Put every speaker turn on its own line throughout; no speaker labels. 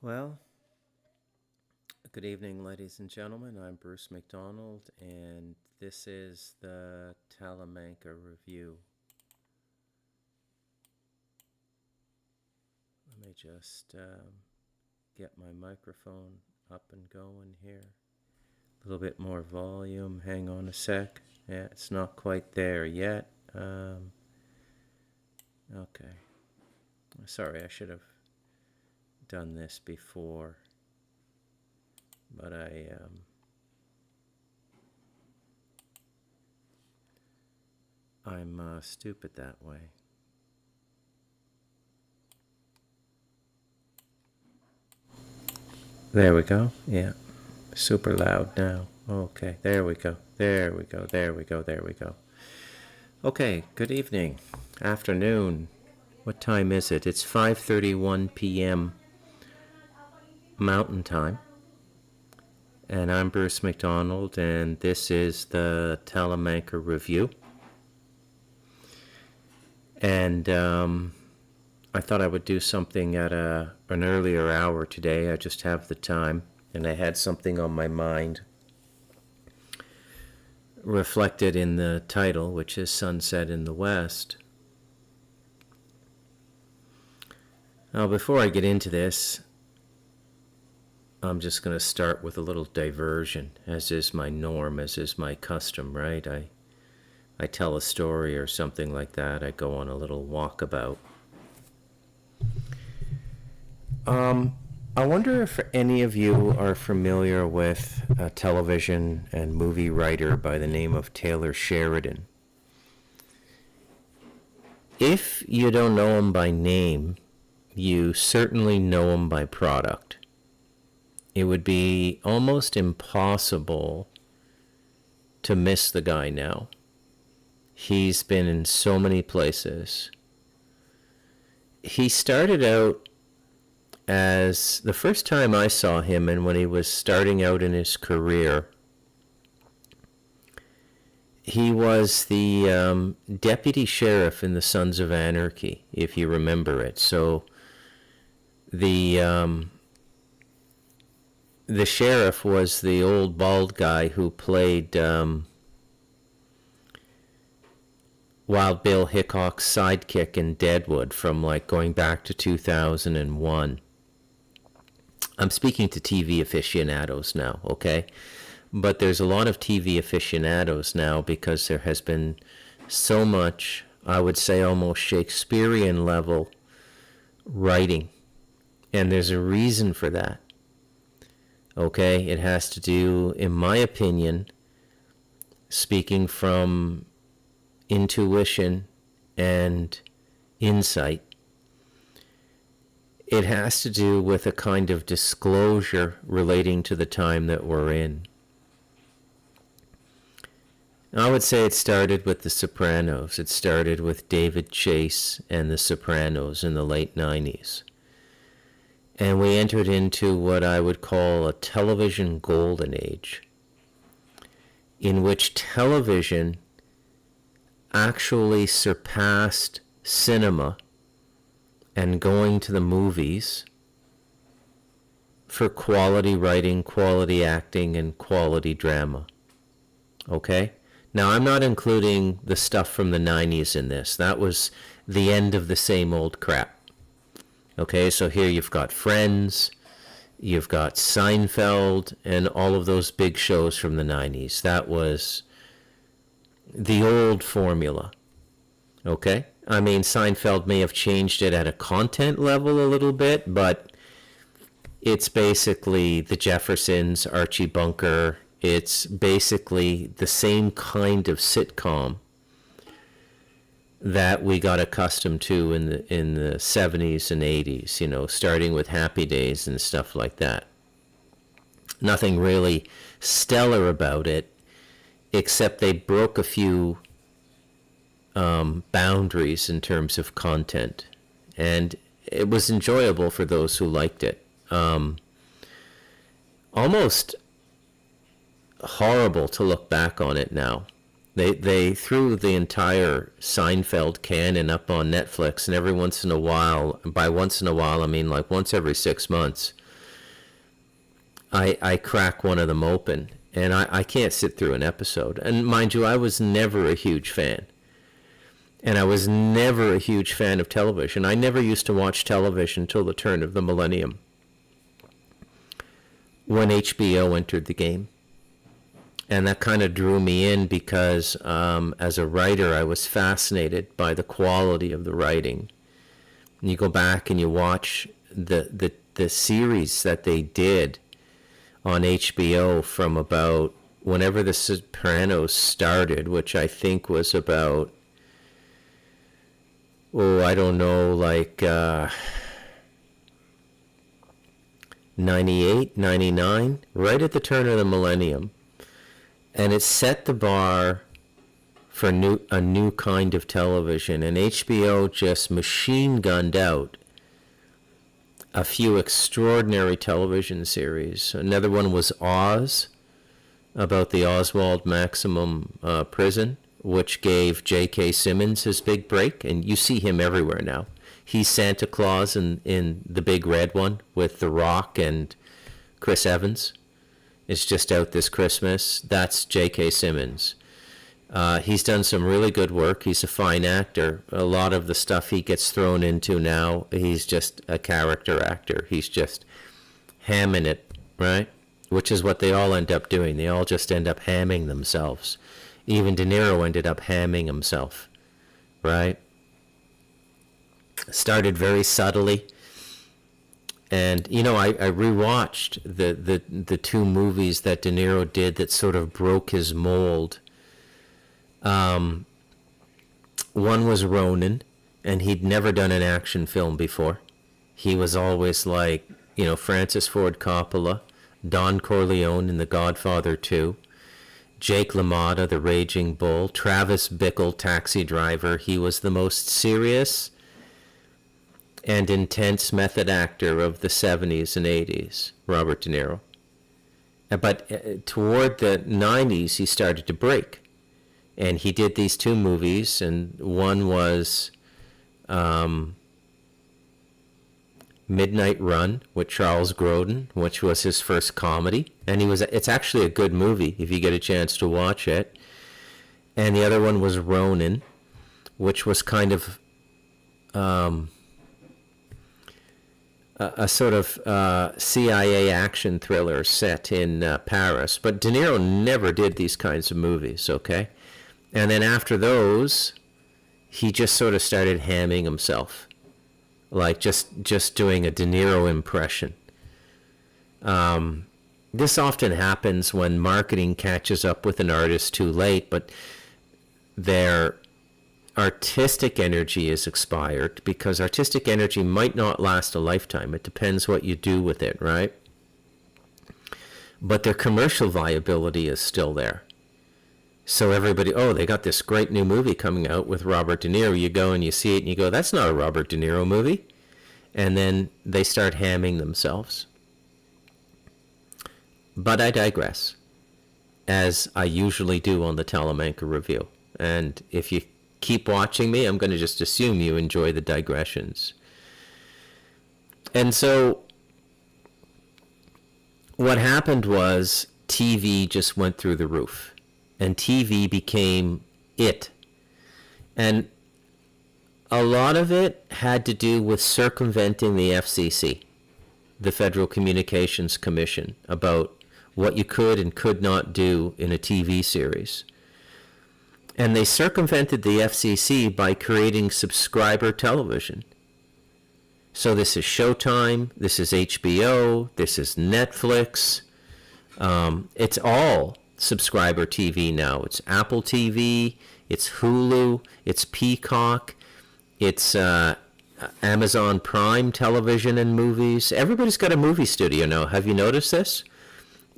Well, good evening, ladies and gentlemen. I'm Bruce McDonald, and this is the Talamanca Review. Let me just get my microphone up and going here. A little bit more volume. Hang on a sec. Yeah, it's not quite there yet. Okay. Sorry, I should have done this before, but I'm stupid that way. There we go. Yeah. Super loud now. Okay, there we go. There we go. There we go. There we go. Okay, good evening. Afternoon. What time is it? It's 5:31 p.m. Mountain Time. And I'm Bruce McDonald, and this is the Talamanca Review. And I thought I would do something at an earlier hour today. I just have the time, and I had something on my mind reflected in the title, which is Sunset in the West. Now, before I get into this, I'm just going to start with a little diversion, as is my norm, as is my custom, right? I tell a story or something like that. I go on a little walkabout. I wonder if any of you are familiar with a television and movie writer by the name of Taylor Sheridan. If you don't know him by name, you certainly know him by product. It would be almost impossible to miss the guy now. He's been in so many places. He started out as, the first time I saw him, and when he was starting out in his career, he was the deputy sheriff in the Sons of Anarchy, if you remember it. So the sheriff was the old bald guy who played Wild Bill Hickok's sidekick in Deadwood from going back to 2001. I'm speaking to TV aficionados now, okay? But there's a lot of TV aficionados now because there has been so much, I would say almost Shakespearean level writing. And there's a reason for that. Okay? It has to do, in my opinion, speaking from intuition and insight, it has to do with a kind of disclosure relating to the time that we're in. I would say it started with The Sopranos. It started with David Chase and The Sopranos in the late 90s. And we entered into what I would call a television golden age, in which television actually surpassed cinema and going to the movies for quality writing, quality acting, and quality drama. Okay? Now, I'm not including the stuff from the 90s in this. That was the end of the same old crap. Okay, so here you've got Friends, you've got Seinfeld, and all of those big shows from the 90s. That was the old formula. Okay? I mean, Seinfeld may have changed it at a content level a little bit, but it's basically the Jeffersons, Archie Bunker. It's basically the same kind of sitcom that we got accustomed to in the 70s and 80s, starting with Happy Days and stuff like that. Nothing really stellar about it, except they broke a few boundaries in terms of content, and it was enjoyable for those who liked it. Almost horrible to look back on it now. They threw the entire Seinfeld canon up on Netflix, and every once in a while, by once in a while I mean like once every 6 months, I crack one of them open, and I can't sit through an episode. And mind you, I was never a huge fan. And I was never a huge fan of television. I never used to watch television till the turn of the millennium, when HBO entered the game. And that kind of drew me in because as a writer, I was fascinated by the quality of the writing. And you go back and you watch the series that they did on HBO from about whenever The Sopranos started, which I think was about, I don't know, like 98, 99, right at the turn of the millennium. And it set the bar for a new kind of television. And HBO just machine gunned out a few extraordinary television series. Another one was Oz, about the Oswald Maximum prison, which gave J.K. Simmons his big break. And you see him everywhere now. He's Santa Claus in the big red one with The Rock and Chris Evans. It's just out this Christmas. That's J.K. Simmons. He's done some really good work. He's a fine actor. A lot of the stuff he gets thrown into now, he's just a character actor. He's just hamming it, right? Which is what they all end up doing. They all just end up hamming themselves. Even De Niro ended up hamming himself, right? Started very subtly. And, you know, I rewatched the two movies that De Niro did that sort of broke his mold. One was Ronin, and he'd never done an action film before. He was always like, you know, Francis Ford Coppola, Don Corleone in The Godfather 2, Jake LaMotta, The Raging Bull, Travis Bickle, Taxi Driver. He was the most serious and intense method actor of the 70s and 80s, Robert De Niro. But toward the 90s, he started to break. And he did these two movies, and one was Midnight Run with Charles Grodin, which was his first comedy. And it's actually a good movie if you get a chance to watch it. And the other one was Ronin, which was kind of a sort of CIA action thriller set in Paris. But De Niro never did these kinds of movies, okay? And then after those, he just sort of started hamming himself, like just doing a De Niro impression. This often happens when marketing catches up with an artist too late, but their artistic energy is expired, because artistic energy might not last a lifetime. It depends what you do with it, right? But their commercial viability is still there. So everybody, they got this great new movie coming out with Robert De Niro. You go and you see it and you go, that's not a Robert De Niro movie. And then they start hamming themselves. But I digress, as I usually do on the Telemanca Review. And if you keep watching me, I'm going to just assume you enjoy the digressions. And so what happened was TV just went through the roof. And TV became it. And a lot of it had to do with circumventing the FCC, the Federal Communications Commission, about what you could and could not do in a TV series. And they circumvented the FCC by creating subscriber television. So this is Showtime, this is HBO, this is Netflix. It's all subscriber TV now. It's Apple TV, it's Hulu, it's Peacock, it's Amazon Prime television and movies. Everybody's got a movie studio now. Have you noticed this?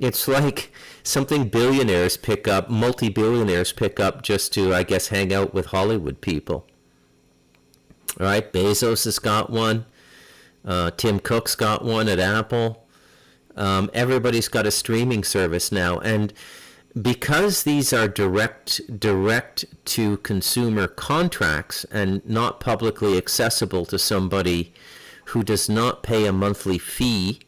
It's like something billionaires pick up, multi-billionaires pick up just to, I guess, hang out with Hollywood people. All right, Bezos has got one. Tim Cook's got one at Apple. Everybody's got a streaming service now. And because these are direct to consumer contracts and not publicly accessible to somebody who does not pay a monthly fee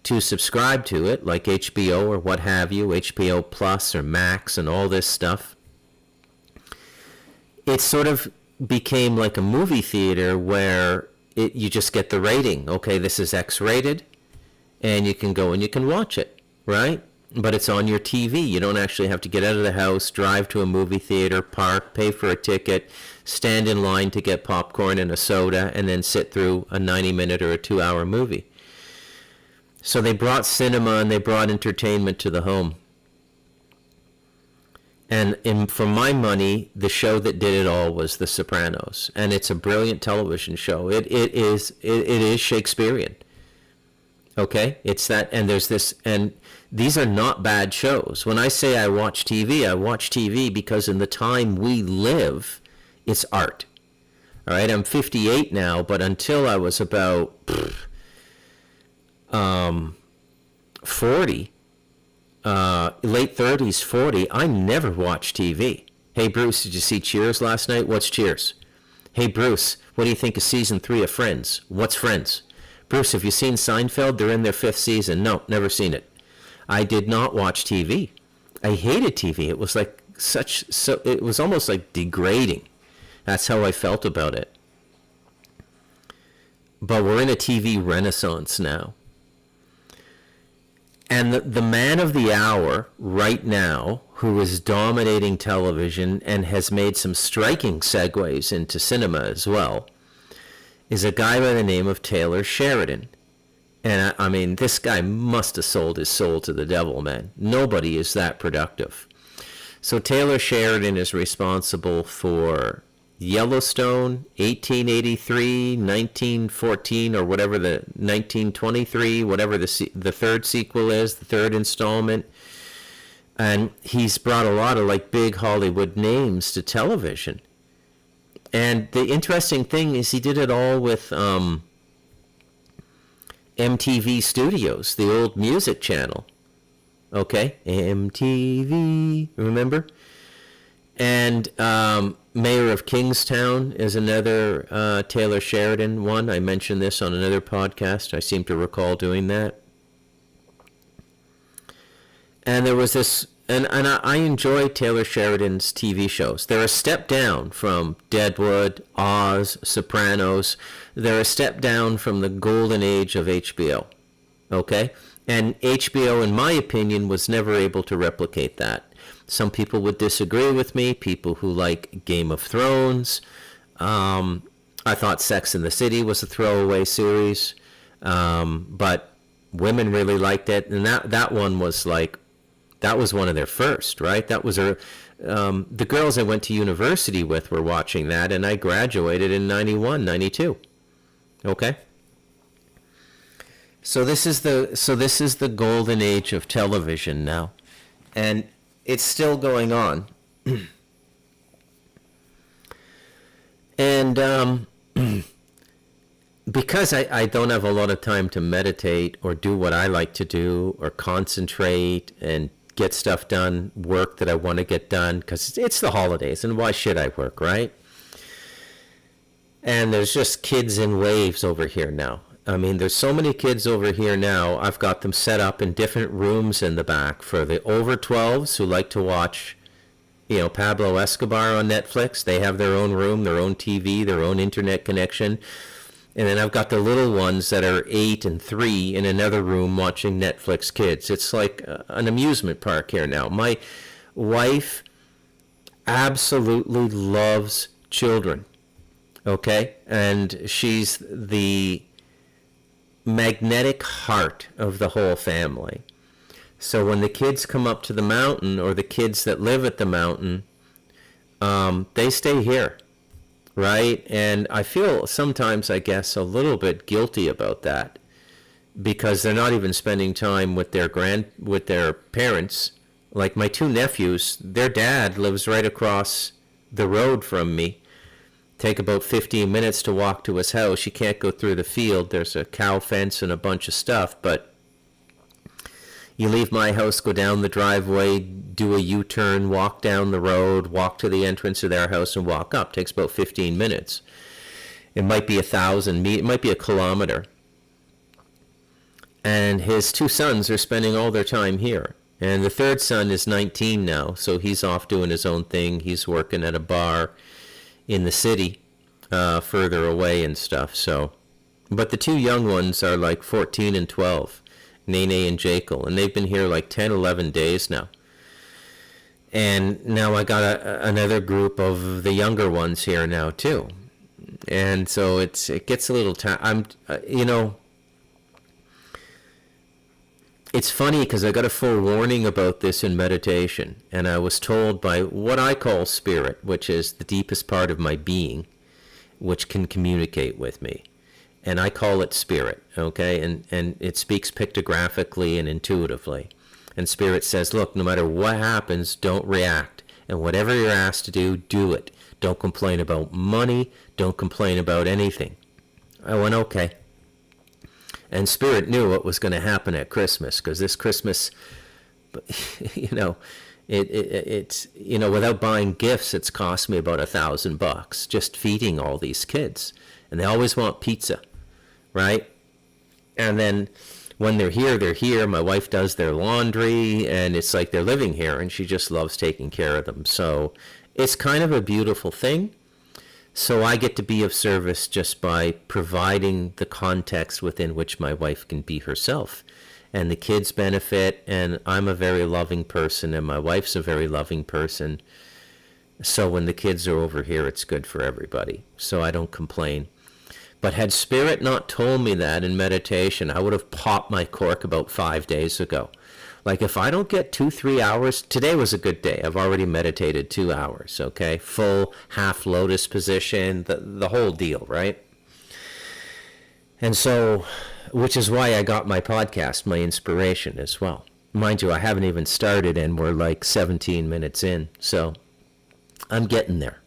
to subscribe to it, like HBO or what have you, HBO Plus or Max and all this stuff, it sort of became like a movie theater where you just get the rating. Okay, this is X-rated, and you can go and you can watch it, right? But it's on your TV. You don't actually have to get out of the house, drive to a movie theater, park, pay for a ticket, stand in line to get popcorn and a soda, and then sit through a 90-minute or a 2-hour movie. So they brought cinema and they brought entertainment to the home. And for my money, the show that did it all was The Sopranos. And it's a brilliant television show. It is Shakespearean. Okay? It's that, and there's this, and these are not bad shows. When I say I watch TV because in the time we live, it's art. All right? I'm 58 now, but until I was about 40, late 30s, 40, I never watched TV. Hey, Bruce, did you see Cheers last night? What's Cheers? Hey, Bruce, what do you think of season 3 of Friends? What's Friends? Bruce, have you seen Seinfeld? They're in their 5th season. No, never seen it. I did not watch TV. I hated TV. It was like it was almost like degrading. That's how I felt about it. But we're in a TV renaissance now. And the man of the hour right now, who is dominating television and has made some striking segues into cinema as well, is a guy by the name of Taylor Sheridan. And I mean, this guy must have sold his soul to the devil, man. Nobody is that productive. So Taylor Sheridan is responsible for Yellowstone, 1883, 1914, or whatever the 1923, whatever the third sequel is, the third installment. And he's brought a lot of like big Hollywood names to television. And the interesting thing is he did it all with MTV Studios, the old music channel. Okay? MTV, remember? And Mayor of Kingstown is another Taylor Sheridan one. I mentioned this on another podcast. I seem to recall doing that. And there was this, and I enjoy Taylor Sheridan's TV shows. They're a step down from Deadwood, Oz, Sopranos. They're a step down from the golden age of HBO. Okay? And HBO, in my opinion, was never able to replicate that. Some people would disagree with me, people who like Game of Thrones. I thought Sex and the City was a throwaway series, but women really liked it. And that one was like, that was one of their first, right? That was the girls I went to university with were watching that, and I graduated in 91, 92. Okay? So this is the golden age of television now. And it's still going on. And because I don't have a lot of time to meditate or do what I like to do or concentrate and get stuff done, work that I want to get done, because it's the holidays, and why should I work, right? And there's just kids in waves over here now. I mean, there's so many kids over here now. I've got them set up in different rooms in the back for the over 12s who like to watch, Pablo Escobar on Netflix. They have their own room, their own TV, their own internet connection. And then I've got the little ones that are 8 and 3 in another room watching Netflix Kids. It's like an amusement park here now. My wife absolutely loves children, okay? And she's the magnetic heart of the whole family. So when the kids come up to the mountain, or the kids that live at the mountain, they stay here, right? And I feel sometimes, I guess, a little bit guilty about that, because they're not even spending time with their parents. Like my 2 nephews, their dad lives right across the road from me. Take about 15 minutes to walk to his house. You can't go through the field. There's a cow fence and a bunch of stuff, but you leave my house, go down the driveway, do a U-turn, walk down the road, walk to the entrance of their house, and walk up. It takes about 15 minutes. It might be 1,000 meters. It might be a kilometer. And his two sons are spending all their time here. And the third son is 19 now, so he's off doing his own thing. He's working at a bar in the city, further away and stuff. So, but the two young ones are like 14 and 12, Nene and Jekyll, and they've been here like 10, 11 days now. And now I got another group of the younger ones here now too. And so it gets a little it's funny because I got a full warning about this in meditation, and I was told by what I call spirit, which is the deepest part of my being, which can communicate with me. And I call it spirit, okay? And it speaks pictographically and intuitively. And spirit says, look, no matter what happens, don't react. And whatever you're asked to do, do it. Don't complain about money. Don't complain about anything. I went, okay. And spirit knew what was going to happen at Christmas, because this Christmas, it's without buying gifts, it's cost me about $1,000 just feeding all these kids. And they always want pizza, right? And then when they're here, they're here. My wife does their laundry, and it's like they're living here, and she just loves taking care of them. So it's kind of a beautiful thing. So I get to be of service just by providing the context within which my wife can be herself. And the kids benefit, and I'm a very loving person, and my wife's a very loving person. So when the kids are over here, it's good for everybody. So I don't complain. But had Spirit not told me that in meditation, I would have popped my cork about 5 days ago. Like, if I don't get 2-3 hours, today was a good day. I've already meditated 2 hours, okay? Full half lotus position, the whole deal, right? And so, which is why I got my podcast, my inspiration as well. Mind you, I haven't even started, and we're like 17 minutes in, so I'm getting there.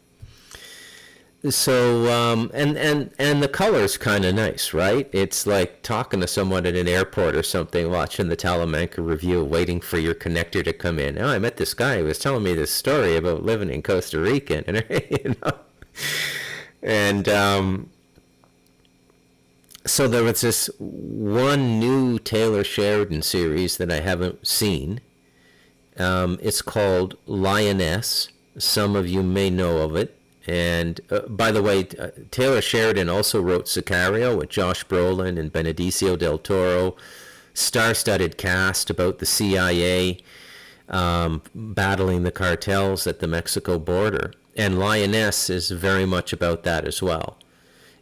So, and the color's kind of nice, right? It's like talking to someone at an airport or something, watching the Talamanca Review, waiting for your connector to come in. Oh, I met this guy who was telling me this story about living in Costa Rica, and so there was this one new Taylor Sheridan series that I haven't seen. It's called Lioness. Some of you may know of it. And by the way, Taylor Sheridan also wrote Sicario with Josh Brolin and Benicio del Toro. Star-studded cast about the CIA battling the cartels at the Mexico border. And Lioness is very much about that as well.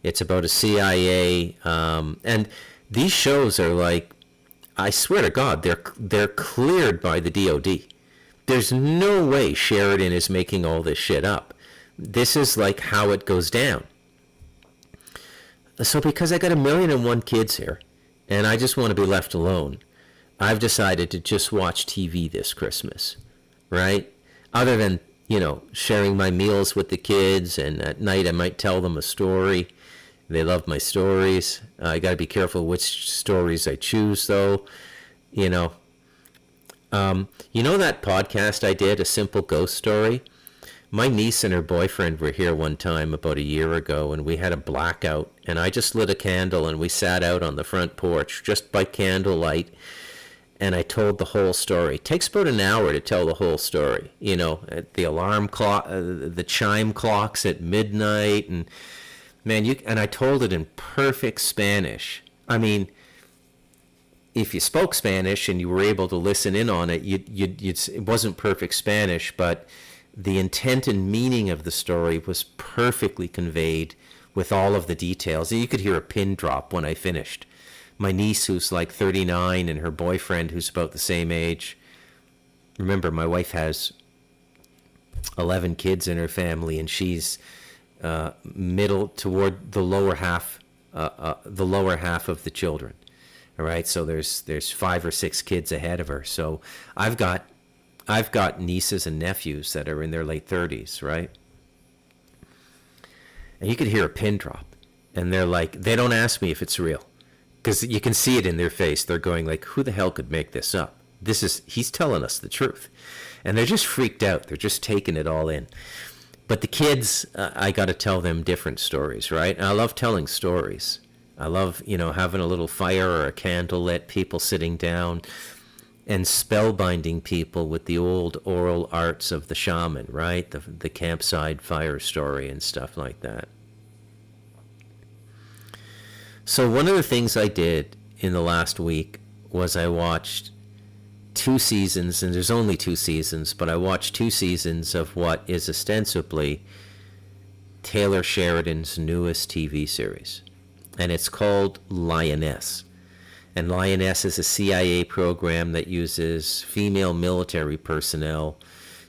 It's about a CIA, and these shows are like, I swear to God, they're cleared by the DOD. There's no way Sheridan is making all this shit up. This is like how it goes down. So because I got 1,000,001 kids here, and I just want to be left alone, I've decided to just watch TV this Christmas, right? Other than, sharing my meals with the kids, and at night I might tell them a story. They love my stories. I got to be careful which stories I choose, though. That podcast I did, A Simple Ghost Story? My niece and her boyfriend were here one time about a year ago, and we had a blackout, and I just lit a candle, and we sat out on the front porch just by candlelight, and I told the whole story. It takes about an hour to tell the whole story. The alarm clock, the chime clocks at midnight, and man, and I told it in perfect Spanish. I mean, if you spoke Spanish and you were able to listen in on it, it wasn't perfect Spanish, but the intent and meaning of the story was perfectly conveyed with all of the details. You could hear a pin drop when I finished. My niece, who's like 39, and her boyfriend, who's about the same age. Remember, my wife has 11 kids in her family, and she's middle toward the lower half of the children. All right, so there's 5 or 6 kids ahead of her. So I've got nieces and nephews that are in their late 30s, right? And you could hear a pin drop, and they're like, they don't ask me if it's real, because you can see it in their face. They're going like, who the hell could make this up? He's telling us the truth. And they're just freaked out. They're just taking it all in. But the kids, I got to tell them different stories, right? And I love telling stories. I love, having a little fire or a candle lit, people sitting down, and spellbinding people with the old oral arts of the shaman, right? The campsite fire story and stuff like that. So one of the things I did in the last week was I watched 2 seasons, and there's only 2 seasons, but I watched 2 seasons of what is ostensibly Taylor Sheridan's newest TV series. And it's called Lioness. And Lioness is a CIA program that uses female military personnel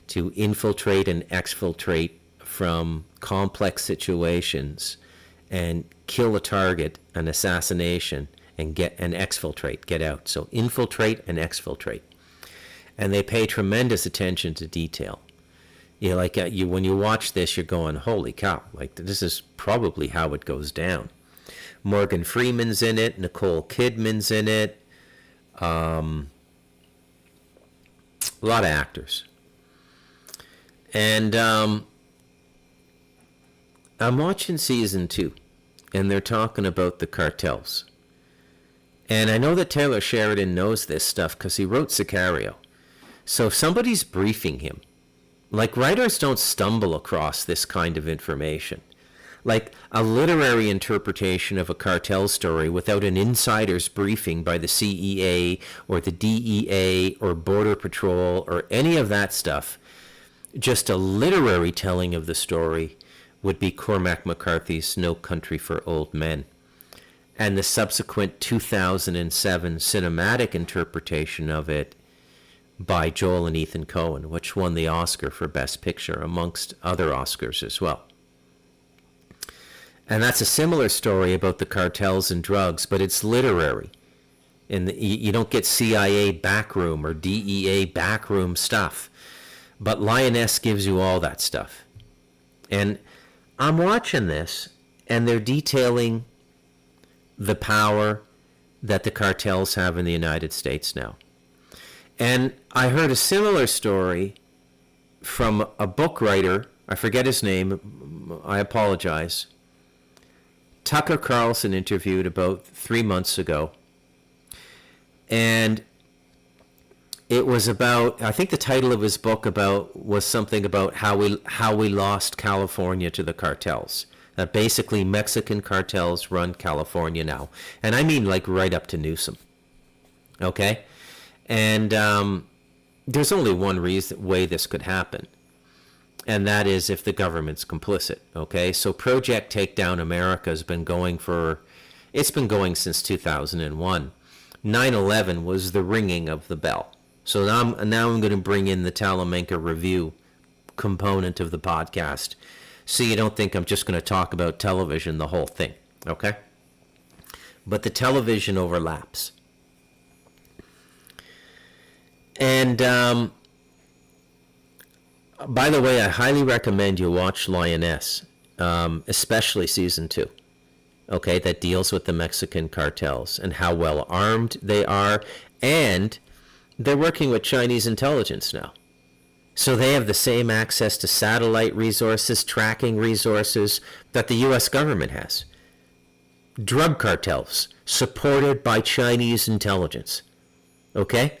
to infiltrate and exfiltrate from complex situations and kill a target, an assassination, and exfiltrate, get out. So infiltrate and exfiltrate. And they pay tremendous attention to detail. When you watch this, you're going, holy cow, like this is probably how it goes down. Morgan Freeman's in it, Nicole Kidman's in it, a lot of actors. And I'm watching season 2, and they're talking about the cartels. And I know that Taylor Sheridan knows this stuff because he wrote Sicario. So if somebody's briefing him, like writers don't stumble across this kind of information. Like a literary interpretation of a cartel story without an insider's briefing by the CEA or the DEA or Border Patrol or any of that stuff, just a literary telling of the story would be Cormac McCarthy's No Country for Old Men. And the subsequent 2007 cinematic interpretation of it by Joel and Ethan Coen, which won the Oscar for Best Picture, amongst other Oscars as well. And that's a similar story about the cartels and drugs, but it's literary. And you don't get CIA backroom or DEA backroom stuff. But Lioness gives you all that stuff. And I'm watching this, and they're detailing the power that the cartels have in the United States now. And I heard a similar story from a book writer. I forget his name. I apologize. Tucker Carlson interviewed about 3 months ago. And it was about, I think the title of his book was something about how we lost California to the cartels. That basically Mexican cartels run California now. And I mean like right up to Newsom. Okay? And there's only one way this could happen. And that is if the government's complicit, okay? So Project Take Down America has been going since 2001. 9/11 was the ringing of the bell. So now I'm going to bring in the Talamanca Review component of the podcast, so you don't think I'm just going to talk about television the whole thing, okay? But the television overlaps. And by the way, I highly recommend you watch Lioness, especially season 2, okay, that deals with the Mexican cartels and how well armed they are, and they're working with Chinese intelligence now. So they have the same access to satellite resources, tracking resources that the U.S. government has. Drug cartels supported by Chinese intelligence, okay?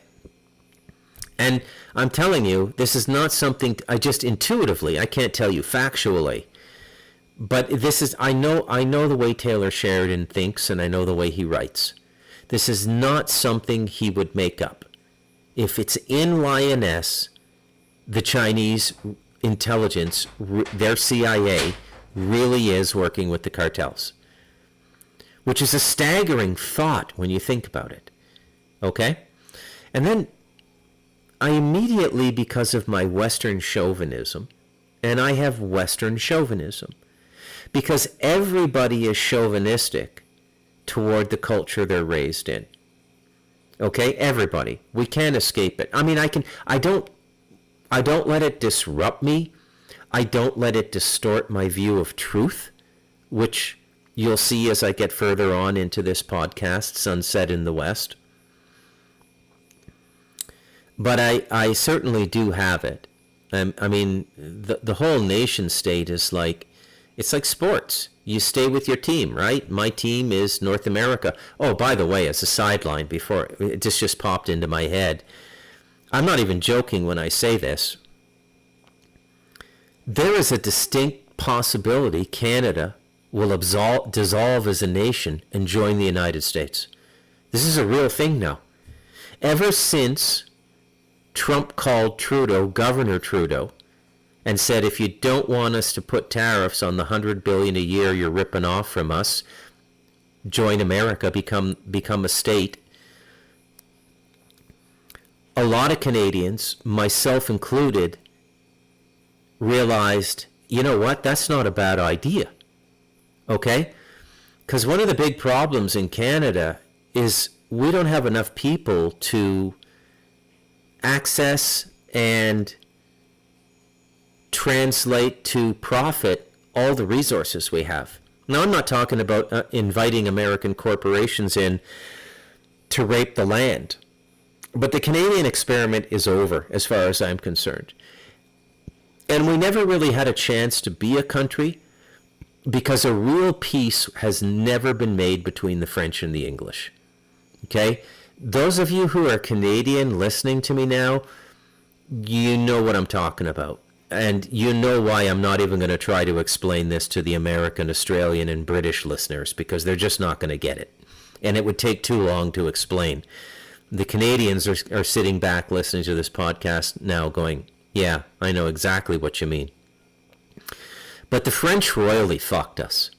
And I'm telling you, this is not something I just intuitively, I can't tell you factually, but this is, I know the way Taylor Sheridan thinks, and I know the way he writes. This is not something he would make up. If it's in Lioness, the Chinese intelligence, their CIA, really is working with the cartels, which is a staggering thought when you think about it, okay? And then I immediately, because of my Western chauvinism, and I have Western chauvinism, because everybody is chauvinistic toward the culture they're raised in. Okay, everybody. We can't escape it. I mean, I don't let it disrupt me. I don't let it distort my view of truth, which you'll see as I get further on into this podcast, Sunset in the West. But I certainly do have it. I mean, the whole nation state is like, It's like sports. You stay with your team, right? My team is North America. Oh, by the way, as a sideline, before it just popped into my head, I'm not even joking when I say this. There is a distinct possibility Canada will dissolve as a nation and join the United States. This is a real thing now. Ever since Trump called Trudeau, Governor Trudeau, and said, if you don't want us to put tariffs on the $100 billion a year you're ripping off from us, join America, become a state. A lot of Canadians, myself included, realized, you know what, that's not a bad idea. Okay? Because one of the big problems in Canada is we don't have enough people to access and translate to profit all the resources we have. Now, I'm not talking about inviting American corporations in to rape the land, but the Canadian experiment is over as far as I'm concerned. And we never really had a chance to be a country because a real peace has never been made between the French and the English. Okay? Those of you who are Canadian listening to me now, you know what I'm talking about. And you know why I'm not even going to try to explain this to the American, Australian, and British listeners, because they're just not going to get it. And it would take too long to explain. The Canadians are sitting back listening to this podcast now going, yeah, I know exactly what you mean. But the French royally fucked us.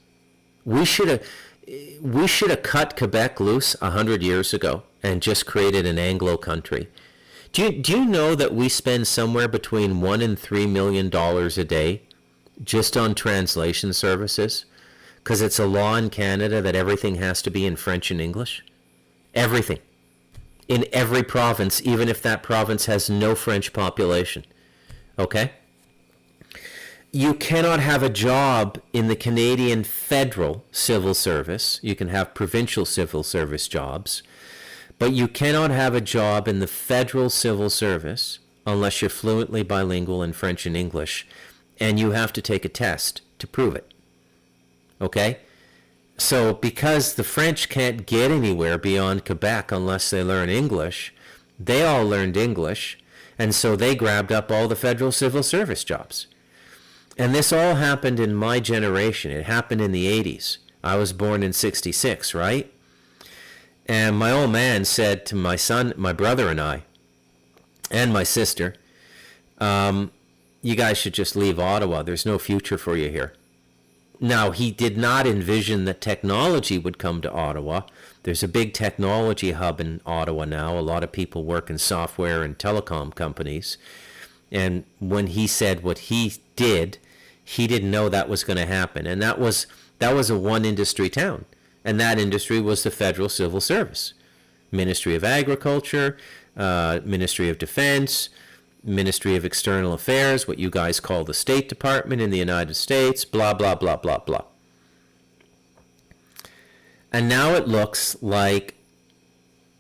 We should have cut Quebec loose 100 years ago and just created an Anglo country. Do you know that we spend somewhere between $1 and $3 million a day just on translation services? Because it's a law in Canada that everything has to be in French and English. Everything. In every province, even if that province has no French population. Okay? You cannot have a job in the Canadian federal civil service. You can have provincial civil service jobs. But you cannot have a job in the federal civil service unless you're fluently bilingual in French and English, and you have to take a test to prove it. Okay? So because the French can't get anywhere beyond Quebec unless they learn English, they all learned English, and so they grabbed up all the federal civil service jobs. And this all happened in my generation. It happened in the 80s. I was born in 66, right? And my old man said to my son, my brother and I, and my sister, you guys should just leave Ottawa. There's no future for you here. Now, he did not envision that technology would come to Ottawa. There's a big technology hub in Ottawa now. A lot of people work in software and telecom companies. And when he said what he did, he didn't know that was going to happen. And that was a one-industry town. And that industry was the Federal Civil Service. Ministry of Agriculture, Ministry of Defense, Ministry of External Affairs, what you guys call the State Department in the United States, blah, blah, blah, blah, blah. And now it looks like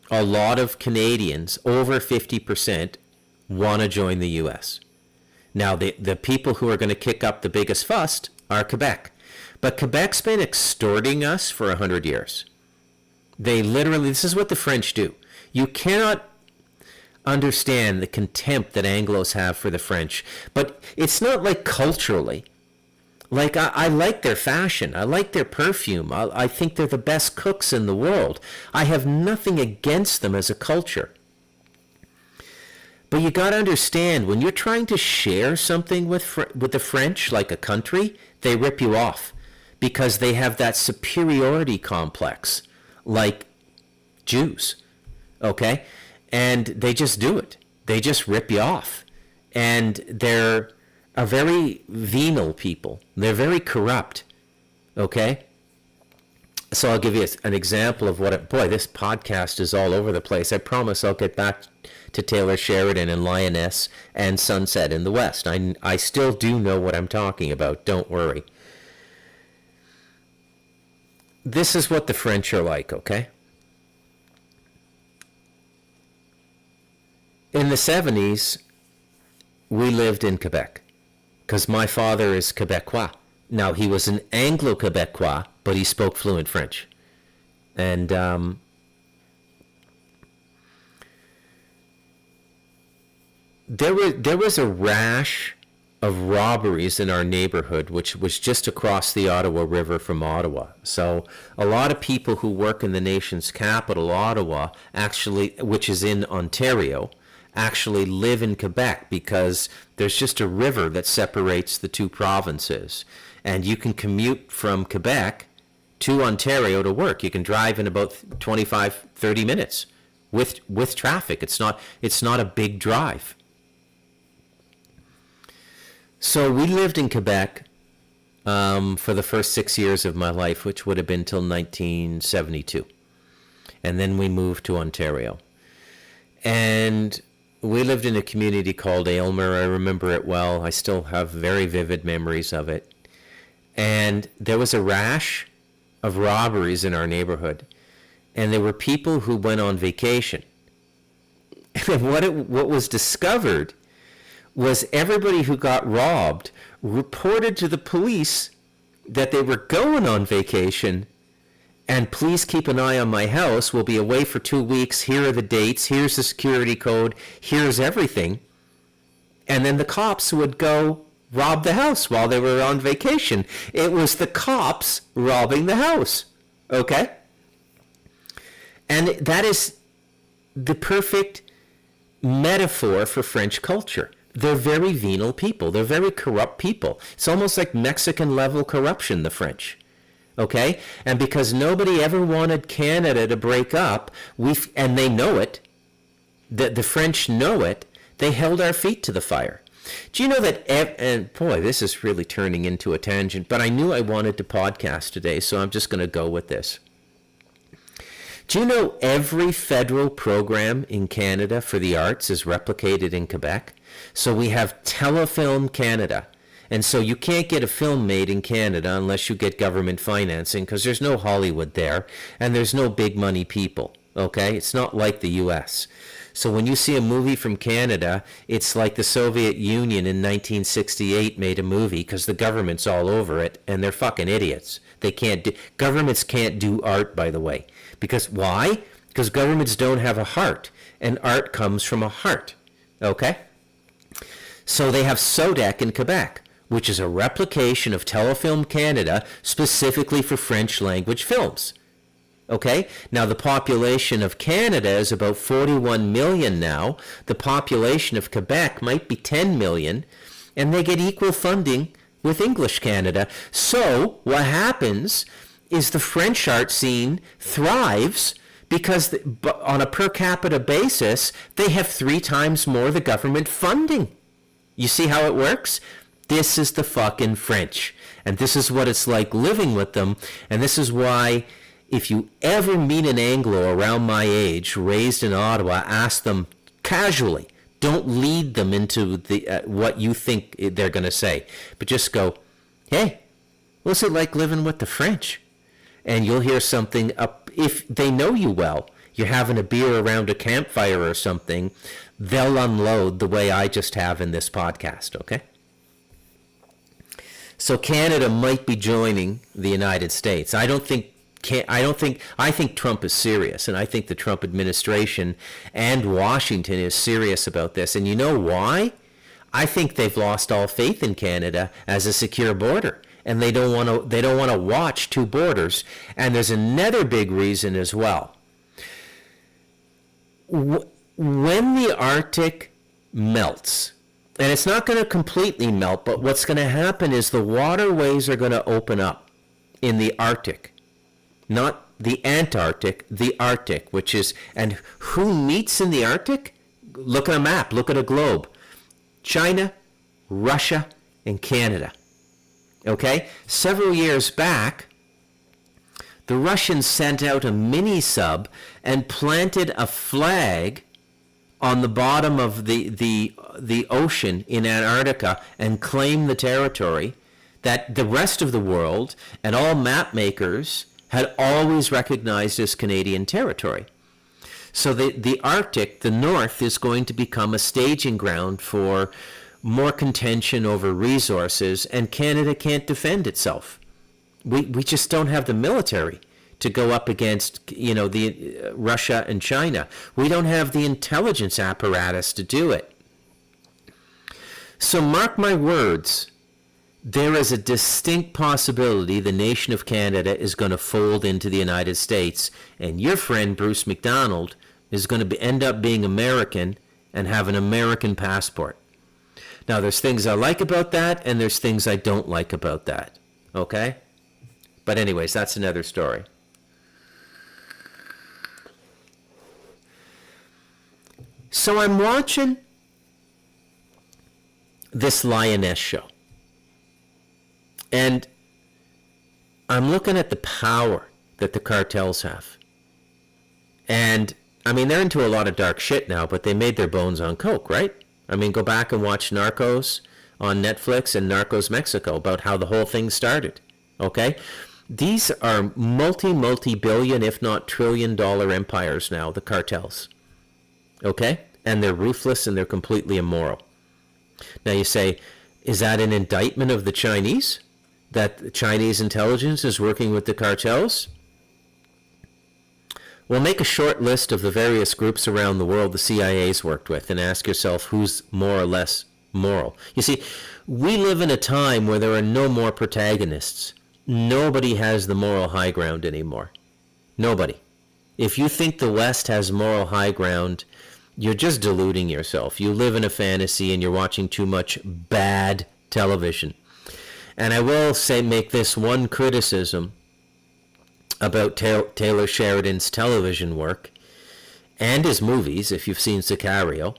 a lot of Canadians, over 50%, want to join the U.S. Now, the people who are going to kick up the biggest fuss are Quebec. But Quebec's been extorting us for 100 years. They literally, this is what the French do. You cannot understand the contempt that Anglos have for the French. But it's not like culturally. Like, I like their fashion. I like their perfume. I think they're the best cooks in the world. I have nothing against them as a culture. But you got to understand, when you're trying to share something with the French, like a country, they rip you off. Because they have that superiority complex, like Jews, okay? And they just do it. They just rip you off. And they're a very venal people. They're very corrupt, okay? So I'll give you an example of what, boy, this podcast is all over the place. I promise I'll get back to Taylor Sheridan and Lioness and Sunset in the West. I still do know what I'm talking about, don't worry. This is what the French are like, okay? In the 70s, we lived in Quebec because my father is Quebecois. Now, he was an Anglo-Quebecois, but he spoke fluent French. And there was a rash of robberies in our neighborhood, which was just across the Ottawa River from Ottawa. So a lot of people who work in the nation's capital, Ottawa, actually, which is in Ontario, actually live in Quebec because there's just a river that separates the two provinces. And you can commute from Quebec to Ontario to work. You can drive in about 25, 30 minutes with traffic. It's not a big drive. So we lived in Quebec for the first 6 years of my life, which would have been till 1972. And then we moved to Ontario. And we lived in a community called Aylmer. I remember it well. I still have very vivid memories of it. And there was a rash of robberies in our neighborhood. And there were people who went on vacation. And what was discovered was everybody who got robbed reported to the police that they were going on vacation, and please keep an eye on my house. We'll be away for 2 weeks. Here are the dates. Here's the security code. Here's everything. And then the cops would go rob the house while they were on vacation. It was the cops robbing the house. Okay? And that is the perfect metaphor for French culture. They're very venal people. They're very corrupt people. It's almost like Mexican level corruption, the French. Okay? And because nobody ever wanted Canada to break up, and they know it, the French know it, they held our feet to the fire. Do you know that, and boy, this is really turning into a tangent, but I knew I wanted to podcast today, so I'm just going to go with this. Do you know every federal program in Canada for the arts is replicated in Quebec? So we have Telefilm Canada. And so you can't get a film made in Canada unless you get government financing, because there's no Hollywood there and there's no big money people. Okay? It's not like the US. So when you see a movie from Canada, it's like the Soviet Union in 1968 made a movie because the government's all over it and they're fucking idiots. Governments can't do art, by the way. Because why? Because governments don't have a heart, and art comes from a heart. Okay? So they have Sodec in Quebec, which is a replication of Telefilm Canada specifically for French language films. Okay? Now the population of Canada is about 41 million now. The population of Quebec might be 10 million, and they get equal funding with English Canada. So what happens is the French art scene thrives because on a per capita basis, they have 3 times more the government funding. You see how it works? This is the fucking French. And this is what it's like living with them. And this is why if you ever meet an Anglo around my age, raised in Ottawa, ask them casually. Don't lead them into what you think they're going to say. But just go, hey, what's it like living with the French? And you'll hear something up. If they know you well, you're having a beer around a campfire or something, they'll unload the way I just have in this podcast, okay? So Canada might be joining the United States. I think Trump is serious, and I think the Trump administration and Washington is serious about this. And you know why? I think they've lost all faith in Canada as a secure border, and they don't want to watch 2 borders. And there's another big reason as well. When the Arctic melts, and it's not going to completely melt, but what's going to happen is the waterways are going to open up in the Arctic. Not the Antarctic, the Arctic, which is, and who meets in the Arctic? Look at a map, look at a globe. China, Russia, and Canada. Okay? Several years back, the Russians sent out a mini-sub and planted a flag on the bottom of the ocean in Antarctica and claimed the territory that the rest of the world and all map makers had always recognized as Canadian territory. So the Arctic, the North, is going to become a staging ground for more contention over resources, and Canada can't defend itself. We just don't have the military to go up against, the Russia and China. We don't have the intelligence apparatus to do it. So mark my words, there is a distinct possibility the nation of Canada is going to fold into the United States, and your friend Bruce McDonald is going to end up being American and have an American passport. Now, there's things I like about that, and there's things I don't like about that, okay? But anyways, that's another story. So I'm watching this Lioness show. And I'm looking at the power that the cartels have. And, I mean, they're into a lot of dark shit now, but they made their bones on coke, right? I mean, go back and watch Narcos on Netflix and Narcos Mexico about how the whole thing started, okay? These are multi-billion, if not trillion-dollar empires now, the cartels, okay? And they're ruthless and they're completely immoral. Now you say, is that an indictment of the Chinese? That the Chinese intelligence is working with the cartels? Well, make a short list of the various groups around the world the CIA's worked with and ask yourself who's more or less moral. You see, we live in a time where there are no more protagonists. Nobody has the moral high ground anymore. Nobody. If you think the West has moral high ground, you're just deluding yourself. You live in a fantasy and you're watching too much bad television. And I will say, make this one criticism about Taylor Sheridan's television work and his movies, if you've seen Sicario.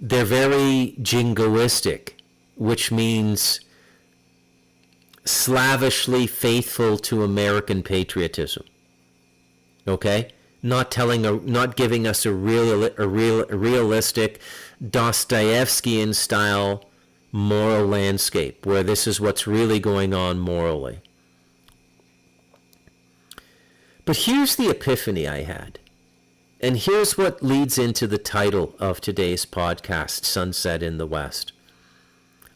They're very jingoistic, which means slavishly faithful to American patriotism. Okay? Not giving us a realistic Dostoevskian style moral landscape where this is what's really going on morally. But here's the epiphany I had. And here's what leads into the title of today's podcast, Sunset in the West.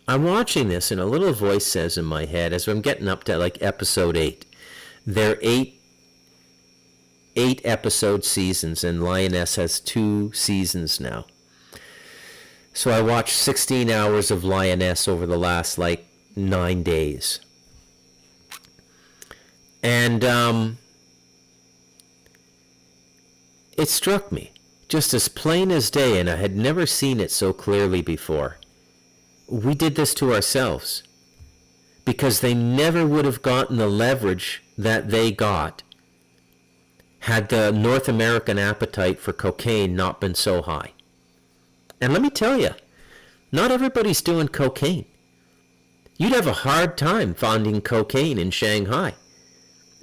I'm watching this and a little voice says in my head, as I'm getting up to like episode 8, there are eight episode seasons, and Lioness has 2 seasons now. So I watched 16 hours of Lioness over the last 9 days. And it struck me, just as plain as day, and I had never seen it so clearly before. We did this to ourselves, because they never would have gotten the leverage that they got had the North American appetite for cocaine not been so high. And let me tell you, not everybody's doing cocaine. You'd have a hard time finding cocaine in Shanghai.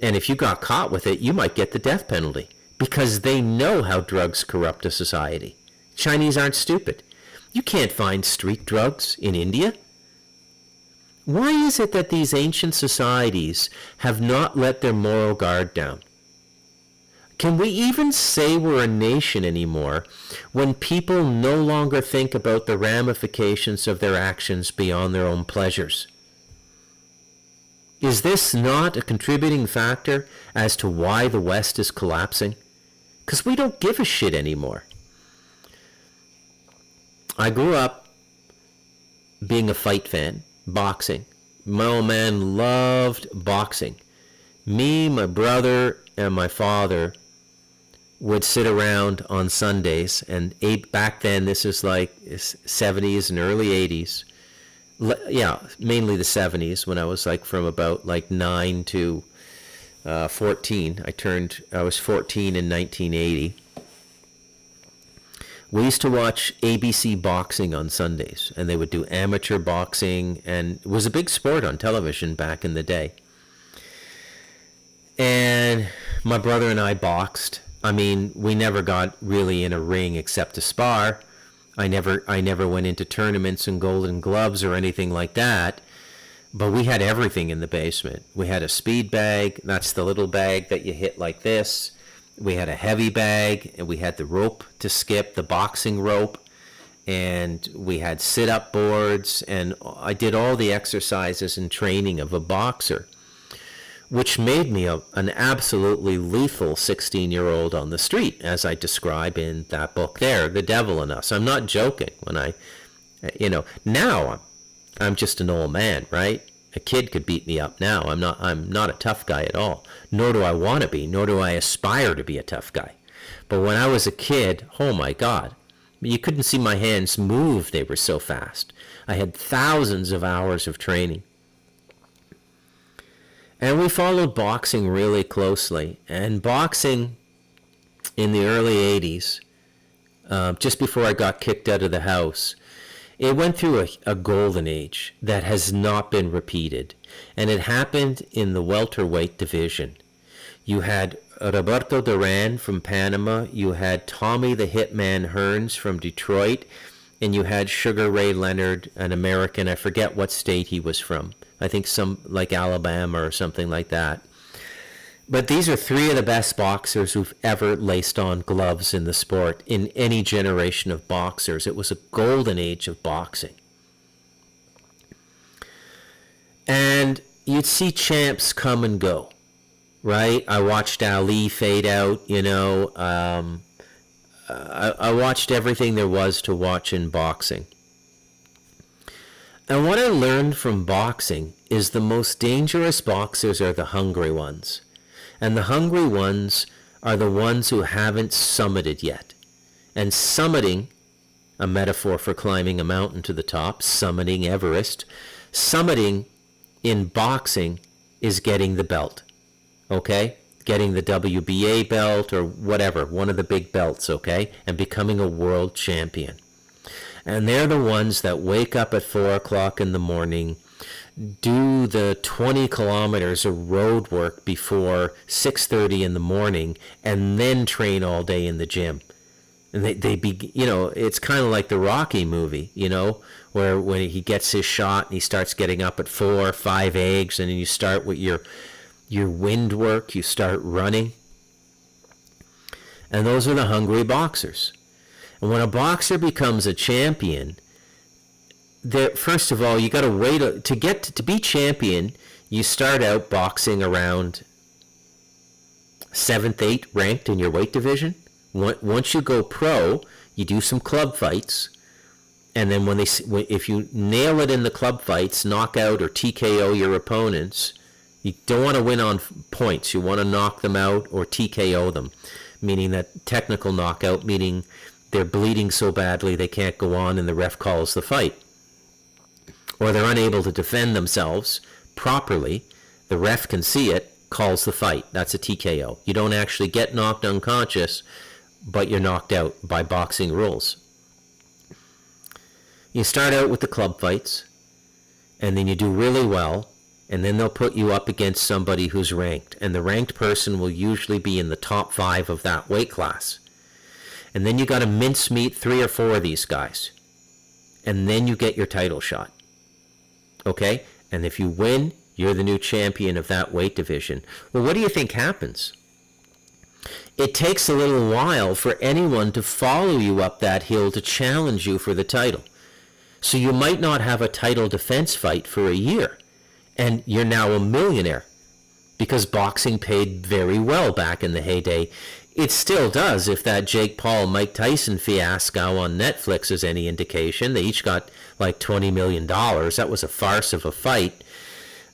And if you got caught with it, you might get the death penalty, because they know how drugs corrupt a society. Chinese aren't stupid. You can't find street drugs in India. Why is it that these ancient societies have not let their moral guard down? Can we even say we're a nation anymore when people no longer think about the ramifications of their actions beyond their own pleasures? Is this not a contributing factor as to why the West is collapsing? Because we don't give a shit anymore. I grew up being a fight fan, boxing. My old man loved boxing. Me, my brother, and my father would sit around on Sundays, and back then, this is like 70s and early 80s. Yeah, mainly the 70s, when I was from about 9 to 14. I was 14 in 1980. We used to watch ABC Boxing on Sundays, and they would do amateur boxing, and it was a big sport on television back in the day. And my brother and I boxed. I mean, we never got really in a ring except to spar. I never went into tournaments and Golden Gloves or anything like that. But we had everything in the basement. We had a speed bag. That's the little bag that you hit like this. We had a heavy bag, and we had the rope to skip, the boxing rope. and we had sit-up boards, and I did all the exercises and training of a boxer, which made me an absolutely lethal 16-year-old on the street, as I describe in that book there, The Devil in Us. I'm not joking when now I'm just an old man, right? A kid could beat me up now. I'm not a tough guy at all. Nor do I want to be, nor do I aspire to be a tough guy. But when I was a kid, oh my God, you couldn't see my hands move. They were so fast. I had thousands of hours of training. And we followed boxing really closely. And boxing in the early 80s, just before I got kicked out of the house, it went through a golden age that has not been repeated. And it happened in the welterweight division. You had Roberto Duran from Panama, you had Tommy the Hitman Hearns from Detroit, and you had Sugar Ray Leonard, an American. I forget what state he was from. I think some like Alabama or something like that. But these are three of the best boxers who've ever laced on gloves in the sport, in any generation of boxers. It was a golden age of boxing. And you'd see champs come and go, right? I watched Ali fade out, I watched everything there was to watch in boxing. And what I learned from boxing is the most dangerous boxers are the hungry ones. And the hungry ones are the ones who haven't summited yet. And summiting, a metaphor for climbing a mountain to the top, summiting Everest, summiting in boxing is getting the belt, okay? Getting the WBA belt or whatever, one of the big belts, okay? And becoming a world champion. And they're the ones that wake up at 4 o'clock in the morning, do the 20 kilometers of road work before 6:30 in the morning, and then train all day in the gym. And it's kind of like the Rocky movie, where when he gets his shot and he starts getting up at 4, 5 eggs, and then you start with your wind work, you start running. And those are the hungry boxers. And when a boxer becomes a champion, first of all, you got to wait to be champion. You start out boxing around 7th, 8th ranked in your weight division. Once you go pro, you do some club fights, and then if you nail it in the club fights, knock out or TKO your opponents, you don't want to win on points. You want to knock them out or TKO them, meaning that technical knockout, meaning they're bleeding so badly they can't go on and the ref calls the fight. Or they're unable to defend themselves properly, the ref can see it, calls the fight. That's a TKO. You don't actually get knocked unconscious, but you're knocked out by boxing rules. You start out with the club fights, and then you do really well, and then they'll put you up against somebody who's ranked, and the ranked person will usually be in the top 5 of that weight class. And then you got to mincemeat 3 or 4 of these guys, and then you get your title shot. Okay? And if you win, you're the new champion of that weight division. Well, what do you think happens? It takes a little while for anyone to follow you up that hill to challenge you for the title. So you might not have a title defense fight for a year, and you're now a millionaire, because boxing paid very well back in the heyday. It still does, if that Jake Paul-Mike Tyson fiasco on Netflix is any indication. They each got like $20 million. That was a farce of a fight.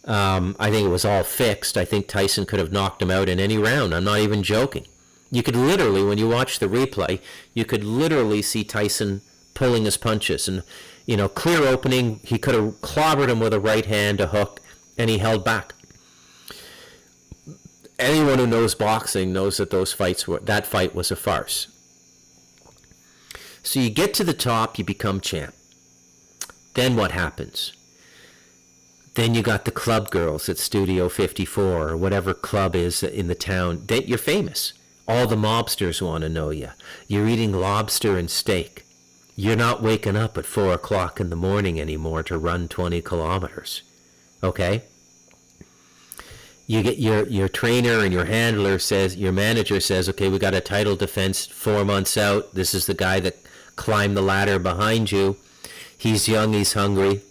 I think it was all fixed. I think Tyson could have knocked him out in any round. I'm not even joking. You could literally, when you watch the replay, you could literally see Tyson pulling his punches. And, clear opening, he could have clobbered him with a right hand, a hook, and he held back. Anyone who knows boxing knows that that fight was a farce. So you get to the top, you become champ. Then what happens? Then you got the club girls at Studio 54 or whatever club is in the town. You're famous. All the mobsters want to know you. You're eating lobster and steak. You're not waking up at 4 o'clock in the morning anymore to run 20 kilometers. Okay? You get your trainer and your handler says, your manager says, okay, we got a title defense 4 months out. This is the guy that climb the ladder behind you. He's young, he's hungry.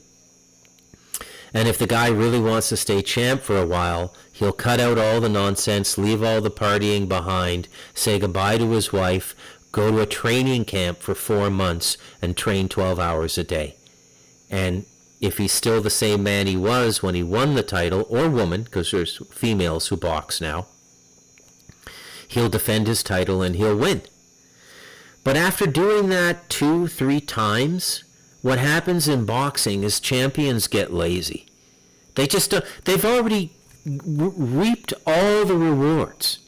And if the guy really wants to stay champ for a while, he'll cut out all the nonsense, leave all the partying behind, say goodbye to his wife, go to a training camp for 4 months and train 12 hours a day. And if he's still the same man he was when he won the title, or woman, because there's females who box now, he'll defend his title and he'll win. But after doing that 2-3 times, what happens in boxing is champions get lazy. They've already reaped all the rewards.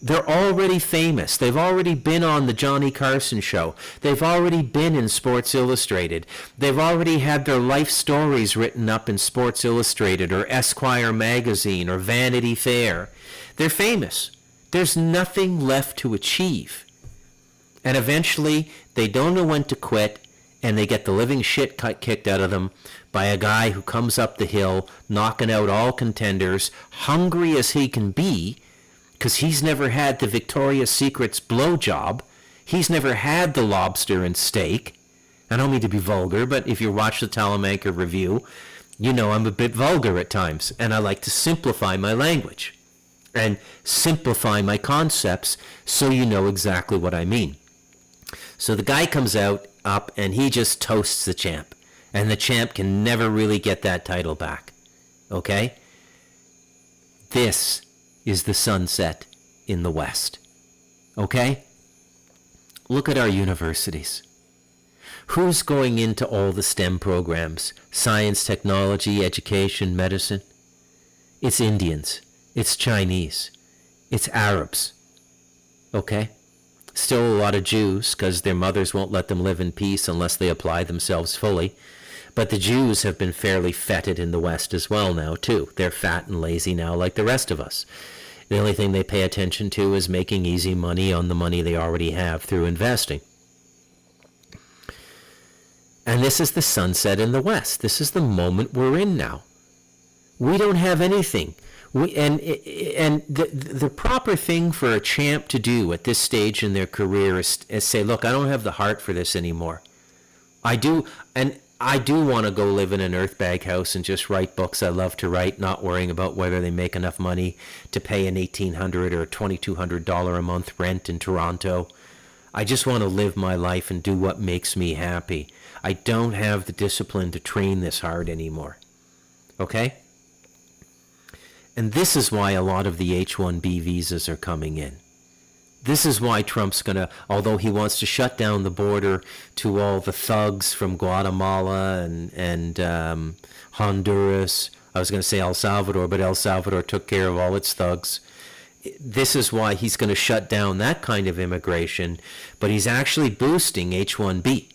They're already famous. They've already been on the Johnny Carson show. They've already been in Sports Illustrated. They've already had their life stories written up in Sports Illustrated or Esquire magazine or Vanity Fair. They're famous. There's nothing left to achieve. And eventually, they don't know when to quit, and they get the living shit kicked out of them by a guy who comes up the hill, knocking out all contenders, hungry as he can be, because he's never had the Victoria's Secret's blowjob. He's never had the lobster and steak. I don't mean to be vulgar, but if you watch the Talamanca review, you know I'm a bit vulgar at times, and I like to simplify my language and simplify my concepts so you know exactly what I mean. So the guy comes up and he just toasts the champ. And the champ can never really get that title back. Okay? This is the sunset in the West. Okay? Look at our universities. Who's going into all the STEM programs? Science, technology, education, medicine? It's Indians. It's Chinese. It's Arabs. Okay? Still a lot of Jews, because their mothers won't let them live in peace unless they apply themselves fully. But the Jews have been fairly fetid in the West as well now, too. They're fat and lazy now like the rest of us. The only thing they pay attention to is making easy money on the money they already have through investing. And this is the sunset in the West. This is the moment we're in now. We don't have anything. And the proper thing for a champ to do at this stage in their career is say, look, I don't have the heart for this anymore. I do want to go live in an earthbag house and just write books I love to write, not worrying about whether they make enough money to pay an $1,800 or $2,200 a month rent in Toronto. I just want to live my life and do what makes me happy. I don't have the discipline to train this hard anymore. Okay? And this is why a lot of the H-1B visas are coming in. This is why Trump's going to, although he wants to shut down the border to all the thugs from Guatemala and Honduras, I was going to say El Salvador, but El Salvador took care of all its thugs. This is why he's going to shut down that kind of immigration, but he's actually boosting H-1B,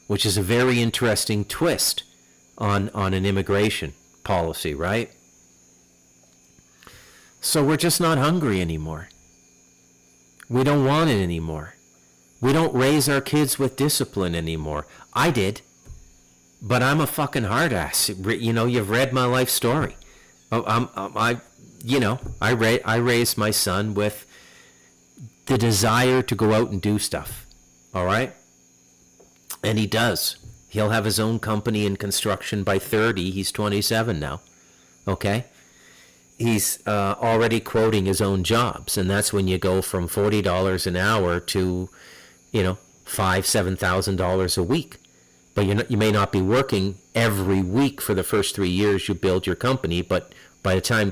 which is a very interesting twist on an immigration policy, right? So we're just not hungry anymore. We don't want it anymore. We don't raise our kids with discipline anymore. I did, but I'm a fucking hard ass. You know, you've read my life story. I raised my son with the desire to go out and do stuff. All right? And he does. He'll have his own company in construction by 30. He's 27 now. Okay? He's already quoting his own jobs, and that's when you go from $40 an hour to, $5,000-$7,000 a week. But you may not be working every week for the first 3 years you build your company, but by the time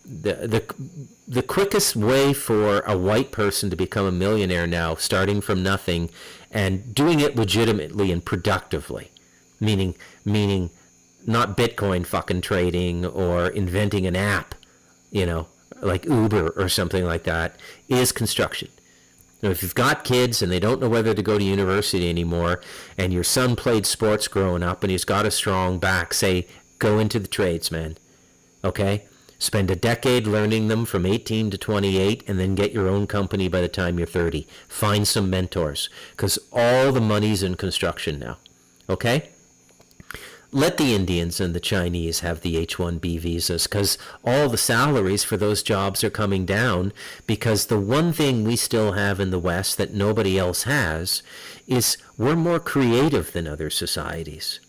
the quickest way for a white person to become a millionaire now, starting from nothing and doing it legitimately and productively, meaning not Bitcoin fucking trading or inventing an app, like Uber or something like that, is construction. Now, if you've got kids and they don't know whether to go to university anymore, and your son played sports growing up and he's got a strong back, say, go into the trades, man. Okay? Spend a decade learning them from 18 to 28, and then get your own company by the time you're 30. Find some mentors, because all the money's in construction now. Okay? Let the Indians and the Chinese have the H-1B visas, because all the salaries for those jobs are coming down, because the one thing we still have in the West that nobody else has is we're more creative than other societies.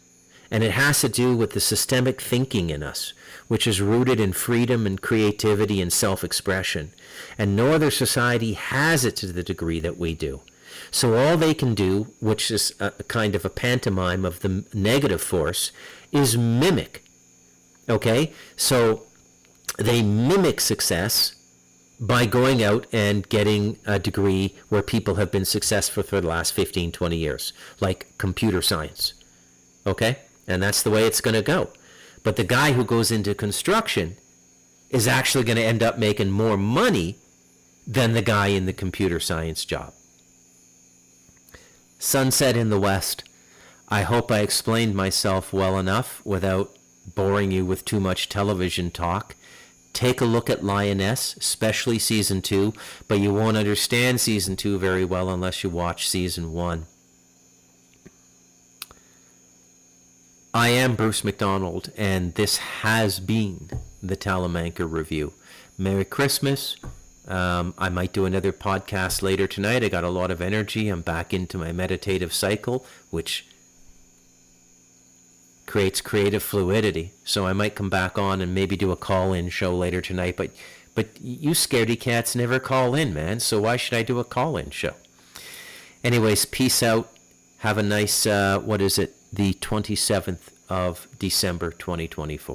And it has to do with the systemic thinking in us, which is rooted in freedom and creativity and self-expression. And no other society has it to the degree that we do. So all they can do, which is a kind of a pantomime of the negative force, is mimic. Okay? So they mimic success by going out and getting a degree where people have been successful for the last 15, 20 years, like computer science. Okay? And that's the way it's going to go. But the guy who goes into construction is actually going to end up making more money than the guy in the computer science job. Sunset in the West. I hope I explained myself well enough without boring you with too much television talk. Take a look at Lioness, especially Season 2, but you won't understand Season 2 very well unless you watch Season 1. I am Bruce McDonald, and this has been the Talamanca Review. Merry Christmas. I might do another podcast later tonight. I got a lot of energy. I'm back into my meditative cycle, which creates creative fluidity. So I might come back on and maybe do a call-in show later tonight. But you scaredy cats never call in, man. So why should I do a call-in show? Anyways, peace out. Have a nice, the 27th of December 2024.